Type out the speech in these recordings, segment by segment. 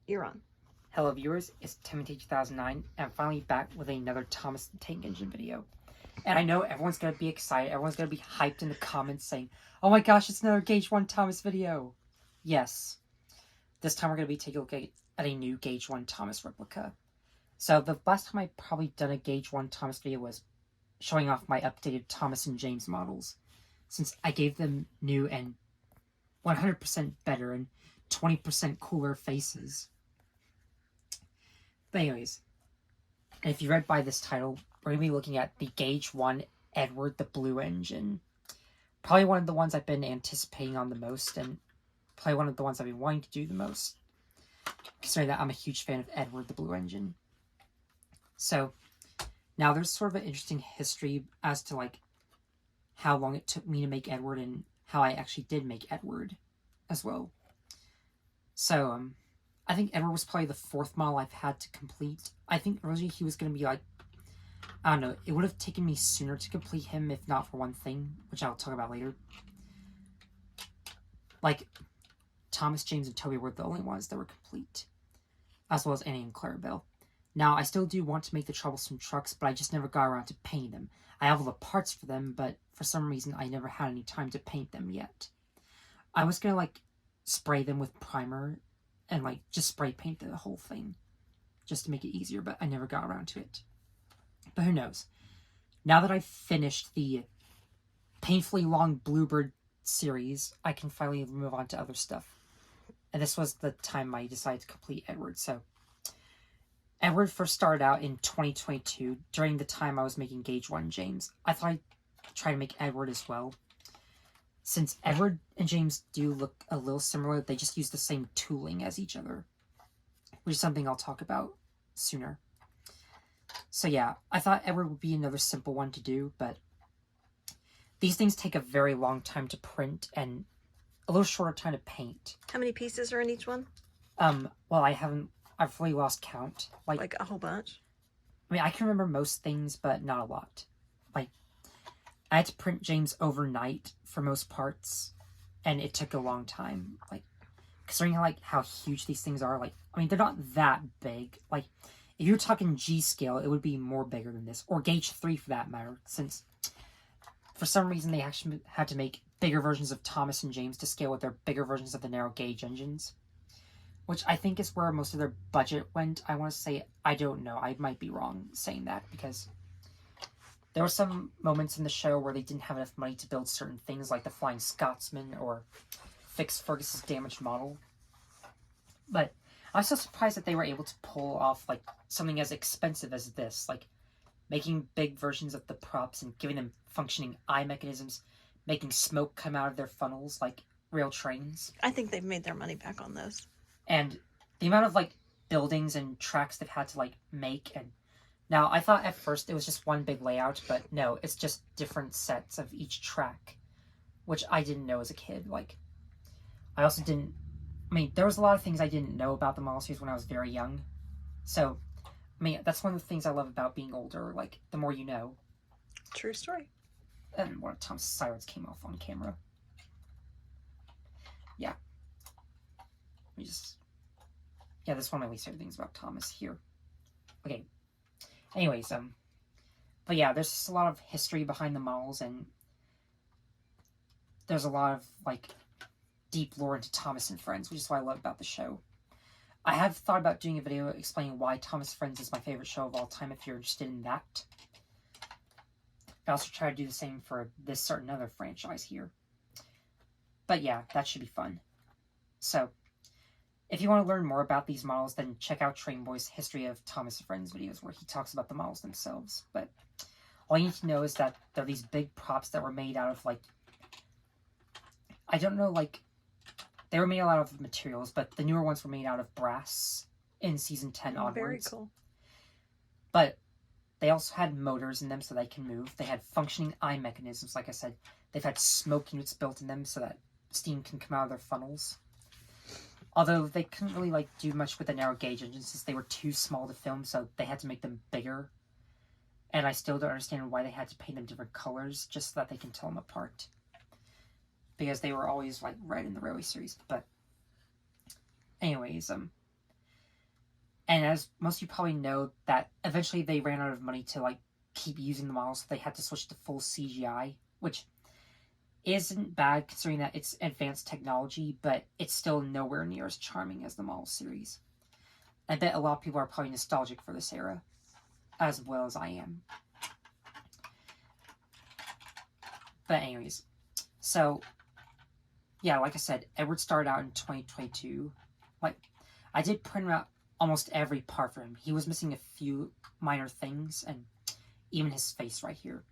You're on. Hello viewers, it's Timothy2009, and I'm finally back with another Thomas the Tank Engine video. And I know everyone's going to be excited, everyone's going to be hyped in the comments saying, oh my gosh, it's another Gauge 1 Thomas video. Yes, this time we're going to be taking a look at a new Gauge 1 Thomas replica. So the last time I probably done a Gauge 1 Thomas video was showing off my updated Thomas and James models, since I gave them new and 100% better and 20% cooler faces. But anyways, and if you read by this title, we're going to be looking at the Gauge 1 Edward the Blue engine. Probably one of the ones I've been anticipating on the most, and probably one of the ones I've been wanting to do the most, considering that I'm a huge fan of Edward the Blue engine. So, now there's sort of an interesting history as to like how long it took me to make Edward and how I actually did make Edward as well. So, I think Edward was probably the fourth model I've had to complete. I think originally he was going to be like, I don't know, it would have taken me sooner to complete him if not for one thing, which I'll talk about later. Like, Thomas, James, and Toby were the only ones that were complete, as well as Annie and Clarabelle. Now, I still do want to make the Troublesome trucks, but I just never got around to painting them. I have all the parts for them, but for some reason I never had any time to paint them yet. I was going to, like, spray them with primer and like just spray paint the whole thing just to make it easier, but I never got around to it. But who knows? Now that I've finished the painfully long Bluebird series, I can finally move on to other stuff. And this was the time I decided to complete Edward. So Edward first started out in 2022 during the time I was making Gauge 1 James. I thought I'd try to make Edward as well. Since Edward and James do look a little similar, they just use the same tooling as each other, which is something I'll talk about sooner. So yeah, I thought Edward would be another simple one to do, but these things take a very long time to print and a little shorter time to paint. How many pieces are in each one? Well, I've really lost count. Like a whole bunch? I mean, I can remember most things, but not a lot. Like, I had to print James overnight for most parts, and it took a long time. Like, considering how huge these things are, like, I mean, they're not that big. Like, if you're talking G scale, it would be more bigger than this, or Gauge 3 for that matter, since for some reason they actually had to make bigger versions of Thomas and James to scale with their bigger versions of the narrow gauge engines, which I think is where most of their budget went. I want to say, I don't know, I might be wrong saying that, because there were some moments in the show where they didn't have enough money to build certain things like the Flying Scotsman or fix Fergus's damaged model. But I was so surprised that they were able to pull off like something as expensive as this, like making big versions of the props and giving them functioning eye mechanisms, making smoke come out of their funnels like real trains. I think they've made their money back on those. And the amount of like buildings and tracks they've had to like make. And now, I thought at first it was just one big layout, but no, it's just different sets of each track, which I didn't know as a kid. Like, I also didn't, I mean, there was a lot of things I didn't know about the model series when I was very young. So, I mean, that's one of the things I love about being older, like, the more you know. True story. And one of Tom's sirens came off on camera. Yeah. Yeah, that's one of my least favorite things about Thomas here. Okay. Anyways, but yeah, there's just a lot of history behind the models, and there's a lot of, like, deep lore into Thomas and Friends, which is what I love about the show. I have thought about doing a video explaining why Thomas and Friends is my favorite show of all time, if you're interested in that. I also try to do the same for this certain other franchise here. But yeah, that should be fun. So, if you want to learn more about these models, then check out Trainboy's History of Thomas and Friends videos, where he talks about the models themselves. But all you need to know is that they're these big props that were made out of, like, I don't know, like, they were made out of materials, but the newer ones were made out of brass in Season 10 onwards. Very cool. But they also had motors in them so they can move. They had functioning eye mechanisms, like I said. They've had smoke units built in them so that steam can come out of their funnels. Although they couldn't really like do much with the narrow gauge engines since they were too small to film, so they had to make them bigger. And I still don't understand why they had to paint them different colors just so that they can tell them apart. Because they were always like red in the railway series. But anyways, And as most of you probably know, that eventually they ran out of money to like keep using the model, so they had to switch to full CGI, which isn't bad considering that it's advanced technology, but it's still nowhere near as charming as the model series. I bet a lot of people are probably nostalgic for this era, as well as I am. But anyways, so yeah, like I said, Edward started out in 2022. Like, I did print out almost every part for him. He was missing a few minor things, and even his face right here.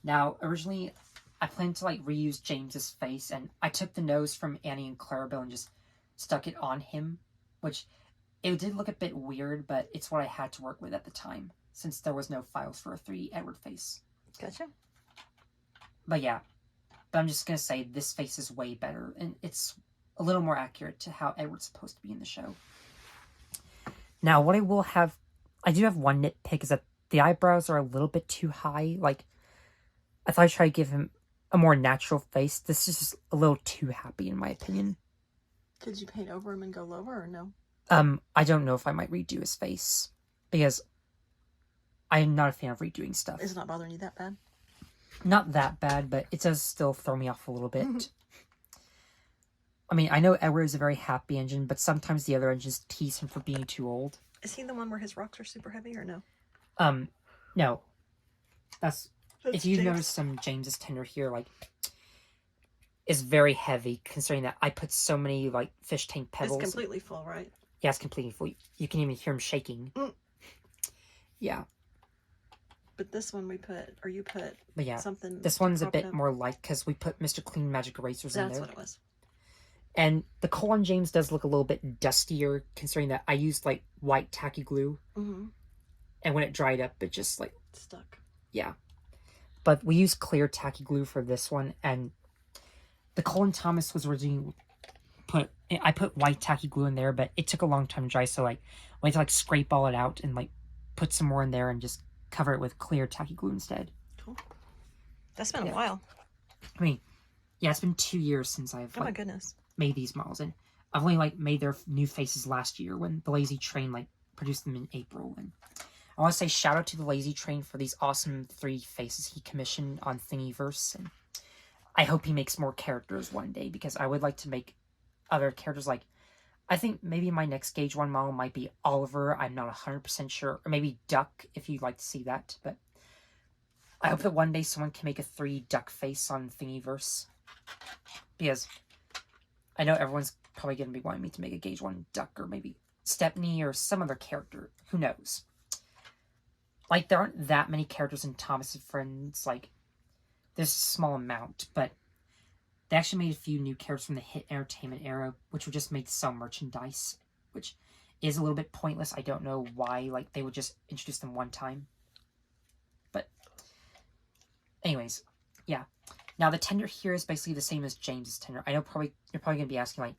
Now, originally, I planned to like reuse James's face, and I took the nose from Annie and Clarabelle and just stuck it on him, which it did look a bit weird, but it's what I had to work with at the time, since there was no files for a 3D Edward face. Gotcha. But yeah, but I'm just going to say this face is way better, and it's a little more accurate to how Edward's supposed to be in the show. Now, what I do have one nitpick, is that the eyebrows are a little bit too high. Like, I thought I'd try to give him a more natural face. This is just a little too happy, in my opinion. Did you paint over him and go lower, or no? I don't know if I might redo his face, because I'm not a fan of redoing stuff. Is it not bothering you that bad? Not that bad, but it does still throw me off a little bit. I mean, I know Edward is a very happy engine, but sometimes the other engines tease him for being too old. Is he the one where his rocks are super heavy, or no? No. That's if you James. notice some James's tender here, like, is very heavy, considering that I put so many, like, fish tank pebbles. It's completely full, right? Yeah, it's completely full. You can even hear him shaking. Yeah. But this one you put But yeah, something. this one's a bit more light, because we put Mr. Clean Magic Erasers in there. That's what it was. And the coal on James does look a little bit dustier, considering that I used, like, white tacky glue. Mm-hmm. And when it dried up, it just, like... Stuck. Yeah. But we used clear tacky glue for this one, and the Colin Thomas was originally I put white tacky glue in there, but it took a long time to dry, so like we had to like scrape all it out and like put some more in there and just cover it with clear tacky glue instead. Cool. That's been a while. I mean, yeah, it's been 2 years since I've Oh my goodness. made these models, and I've only like made their new faces last year when the Lazy Train like produced them in April. And I want to say shout out to the Lazy Train for these awesome 3 faces he commissioned on Thingiverse, and I hope he makes more characters one day, because I would like to make other characters. Like, I think maybe my next Gauge 1 model might be Oliver, I'm not 100% sure, or maybe Duck, if you'd like to see that, but I hope that one day someone can make a 3 Duck face on Thingiverse, because I know everyone's probably going to be wanting me to make a Gauge 1 Duck, or maybe Stepney, or some other character, who knows. Like, there aren't that many characters in Thomas and Friends, like, there's a small amount, but they actually made a few new characters from the hit entertainment era, which were just made to sell merchandise, which is a little bit pointless. I don't know why, like, they would just introduce them one time. But, anyways, yeah. Now, the tender here is basically the same as James's tender. I know you're probably going to be asking, like,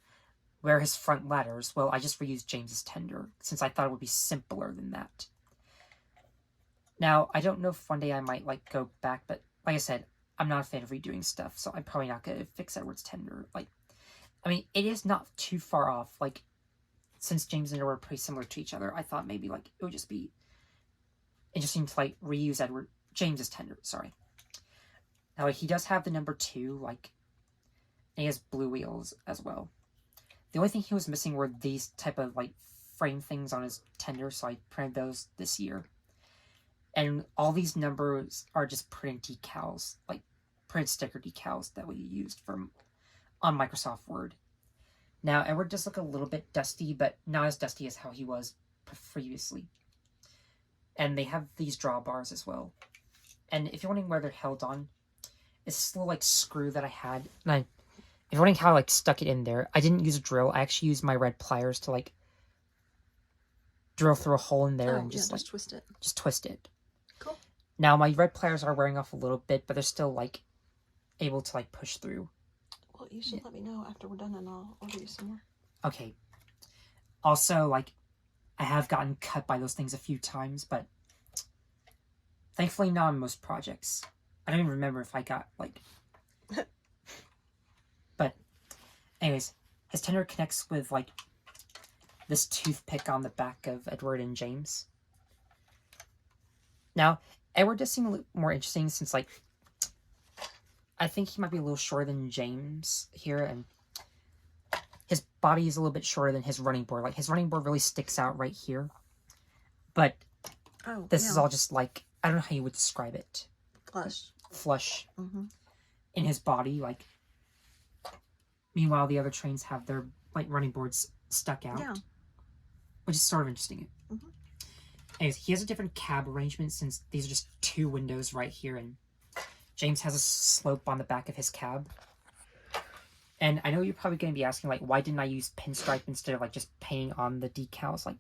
where are his front ladders? Well, I just reused James's tender, since I thought it would be simpler than that. Now, I don't know if one day I might, like, go back, but like I said, I'm not a fan of redoing stuff, so I'm probably not going to fix Edward's tender. Like, I mean, it is not too far off. Like, since James and Edward are pretty similar to each other, I thought maybe, like, it would just be interesting to, like, reuse James's tender, sorry. Now, like, he does have the number 2, like, and he has blue wheels as well. The only thing he was missing were these type of, like, frame things on his tender, so I printed those this year. And all these numbers are just printed decals, like printed sticker decals that we used on Microsoft Word. Now, Edward does look a little bit dusty, but not as dusty as how he was previously. And they have these drawbars as well. And if you're wondering where they're held on, it's this little like screw that I had. And if you're wondering how I like stuck it in there, I didn't use a drill. I actually used my red pliers to like drill through a hole in there and just twist it. Just twist it. Cool. Now, my red pliers are wearing off a little bit, but they're still, like, able to, like, push through. Well, you should let me know after we're done, and I'll order you some more. Okay. Also, like, I have gotten cut by those things a few times, but thankfully not on most projects. I don't even remember if I got, like... But, anyways, his tender connects with, like, this toothpick on the back of Edward and James. Now, Edward does seem a little more interesting since, like, I think he might be a little shorter than James here, and his body is a little bit shorter than his running board. Like, his running board really sticks out right here. But this is all just, like, I don't know how you would describe it. Flush. In his body, like. Meanwhile, the other trains have their, like, running boards stuck out. Yeah. Which is sort of interesting. Anyways, he has a different cab arrangement since these are just 2 windows right here, and James has a slope on the back of his cab. And I know you're probably going to be asking, like, why didn't I use pinstripe instead of, like, just painting on the decals? Like,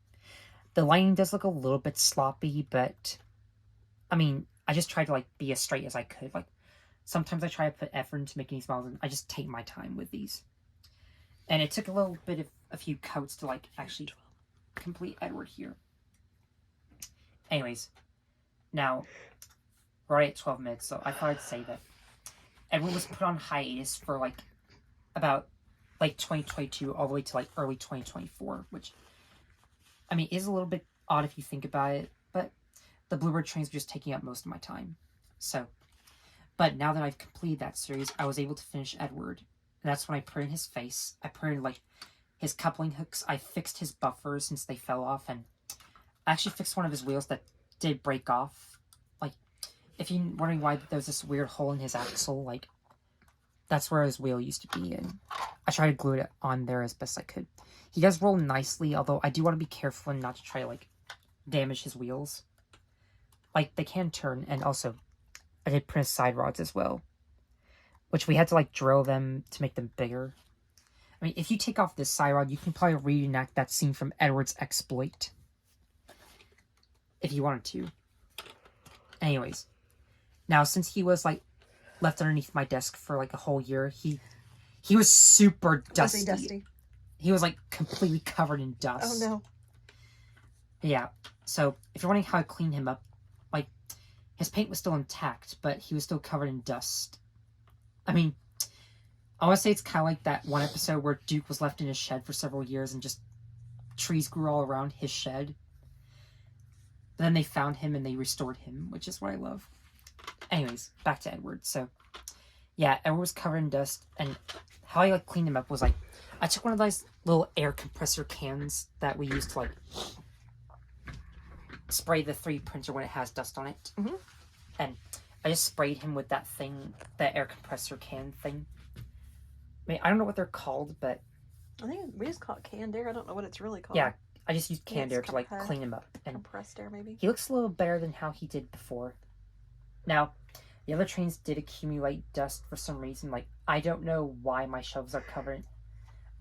the lining does look a little bit sloppy, but, I mean, I just tried to, like, be as straight as I could. Like, sometimes I try to put effort into making these models, and I just take my time with these. And it took a little bit of a few coats to, like, actually complete Edward here. Anyways, now, we're already at 12 minutes, so I thought I'd say that Edward was put on hiatus for, like, about, like, 2022 all the way to, like, early 2024, which, I mean, is a little bit odd if you think about it, but the Bluebird trains are just taking up most of my time. So, but now that I've completed that series, I was able to finish Edward. And that's when I put in his face. I put in, like, his coupling hooks. I fixed his buffers since they fell off, and I actually fixed one of his wheels that did break off. Like, if you're wondering why there's this weird hole in his axle, like, that's where his wheel used to be, and I tried to glue it on there as best I could. He does roll nicely, although I do want to be careful and not to try to, like, damage his wheels. Like, they can turn, and also, I did print side rods as well, which we had to, like, drill them to make them bigger. I mean, if you take off this side rod, you can probably reenact that scene from Edward's exploit. If you wanted to. Anyways. Now, since he was, like, left underneath my desk for, like, a whole year, he was super dusty. Was he dusty? He was, like, completely covered in dust. Oh, no. Yeah. So, if you're wondering how I cleaned him up, like, his paint was still intact, but he was still covered in dust. I mean, I want to say it's kind of like that one episode where Duke was left in his shed for several years and just trees grew all around his shed. But then they found him and they restored him, which is what I love. Anyways, back to Edward. So, yeah, Edward was covered in dust, and how I, like, cleaned him up was, like, I took one of those little air compressor cans that we use to, like, spray the 3D printer when it has dust on it. And I just sprayed him with that thing, that air compressor can thing. I mean, I don't know what they're called, but I think we just call it canned air. I don't know what it's really called. Yeah, I just used canned air to, like, clean him up. And compressed air, maybe. He looks a little better than how he did before. Now, the other trains did accumulate dust for some reason. Like, I don't know why my shelves are covered.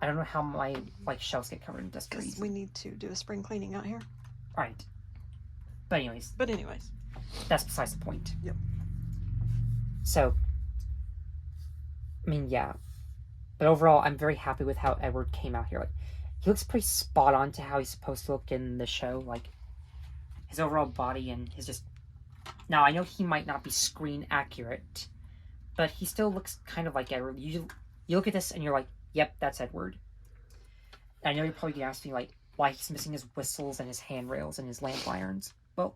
I don't know how my, like, shelves get covered in dust. Because we need to do a spring cleaning out here. Right. But anyways. That's besides the point. Yep. So, I mean, yeah. But overall, I'm very happy with how Edward came out here. Like, he looks pretty spot on to how he's supposed to look in the show. Like, his overall body and his just... Now, I know he might not be screen accurate, but he still looks kind of like Edward. You look at this and you're like, yep, that's Edward. And I know you're probably going to ask me, like, why he's missing his whistles and his handrails and his lamp irons. Well,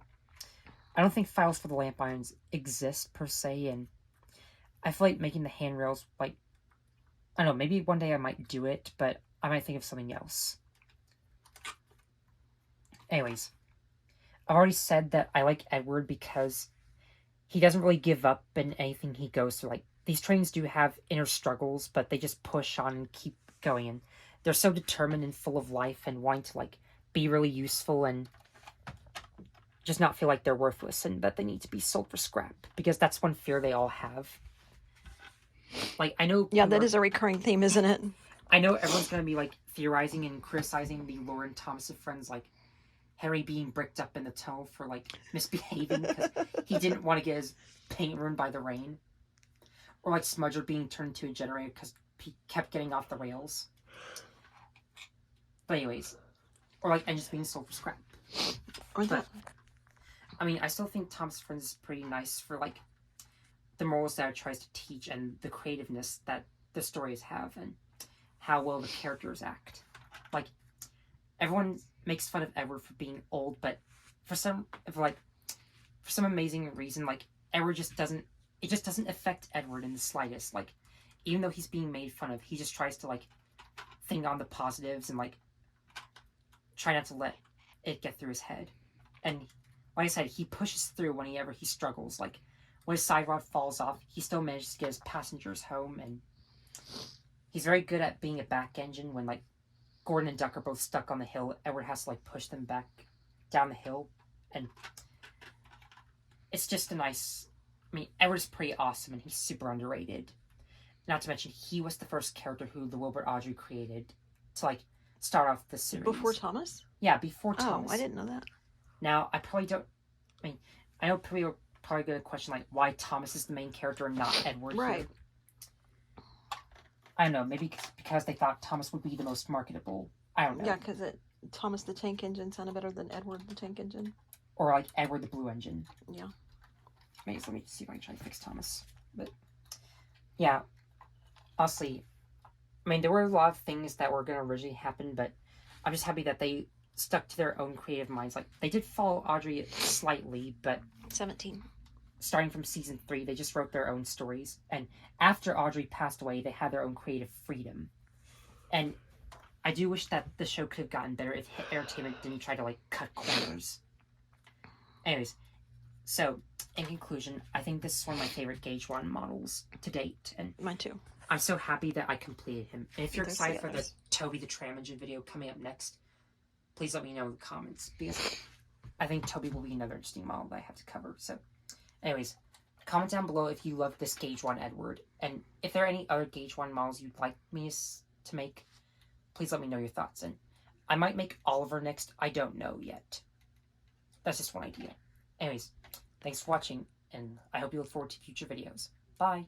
I don't think files for the lamp irons exist, per se, and I feel like making the handrails, like, I don't know, maybe one day I might do it, but I might think of something else. Anyways, I've already said that I like Edward because he doesn't really give up in anything he goes through. Like, these trains do have inner struggles, but they just push on and keep going, and they're so determined and full of life and wanting to, like, be really useful and just not feel like they're worthless and that they need to be sold for scrap, because that's one fear they all have. Like, I know... Yeah, that is a recurring theme, isn't it? I know everyone's going to be, like, theorizing and criticizing the Lauren Thomas and Friends, like, Harry being bricked up in the tunnel for, like, misbehaving because he didn't want to get his paint ruined by the rain. Or, like, Smudger being turned into a generator because he kept getting off the rails. But anyways. Or, like, and just being sold for scrap. But, I mean, I still think Thomas Friends is pretty nice for, like, the morals that it tries to teach and the creativeness that the stories have and how well the characters act. Like, everyone makes fun of Edward for being old, but for some amazing reason, like Edward just doesn't. It just doesn't affect Edward in the slightest. Like, even though he's being made fun of, he just tries to like think on the positives and like try not to let it get through his head. And like I said, he pushes through whenever he struggles. Like when his side rod falls off, he still manages to get his passengers home, and he's very good at being a back engine when like Gordon and Duck are both stuck on the hill. Edward has to like push them back down the hill, and it's just a nice. I mean, Edward's pretty awesome, and he's super underrated. Not to mention, he was the first character who the Wilbur Audrey created to like start off the series. Before Thomas? Yeah, before Thomas. Oh, I didn't know that. Now, I probably don't. I mean, I know people are probably going to question like why Thomas is the main character and not Edward. Right. Here. I don't know. Maybe because they thought Thomas would be the most marketable. I don't know. Yeah, because Thomas the Tank Engine sounded better than Edward the Tank Engine. Or like Edward the Blue Engine. Yeah. Maybe let me see if I can try to fix Thomas. But yeah, honestly, I mean, there were a lot of things that were going to originally happen, but I'm just happy that they stuck to their own creative minds. Like, they did follow Audrey slightly, but 17. Starting from season 3, they just wrote their own stories. And after Audrey passed away, they had their own creative freedom. And I do wish that the show could have gotten better if Hit Entertainment didn't try to, like, cut corners. Anyways, so, in conclusion, I think this is one of my favorite Gauge 1 models to date. And mine too. I'm so happy that I completed him. And if you're There's excited the for the others. Toby the Tram Engine video coming up next, please let me know in the comments, because I think Toby will be another interesting model that I have to cover. So, anyways, comment down below if you love this Gauge 1 Edward, and if there are any other Gauge 1 models you'd like me to make, please let me know your thoughts. And I might make Oliver next, I don't know yet. That's just one idea. Anyways, thanks for watching, and I hope you look forward to future videos. Bye!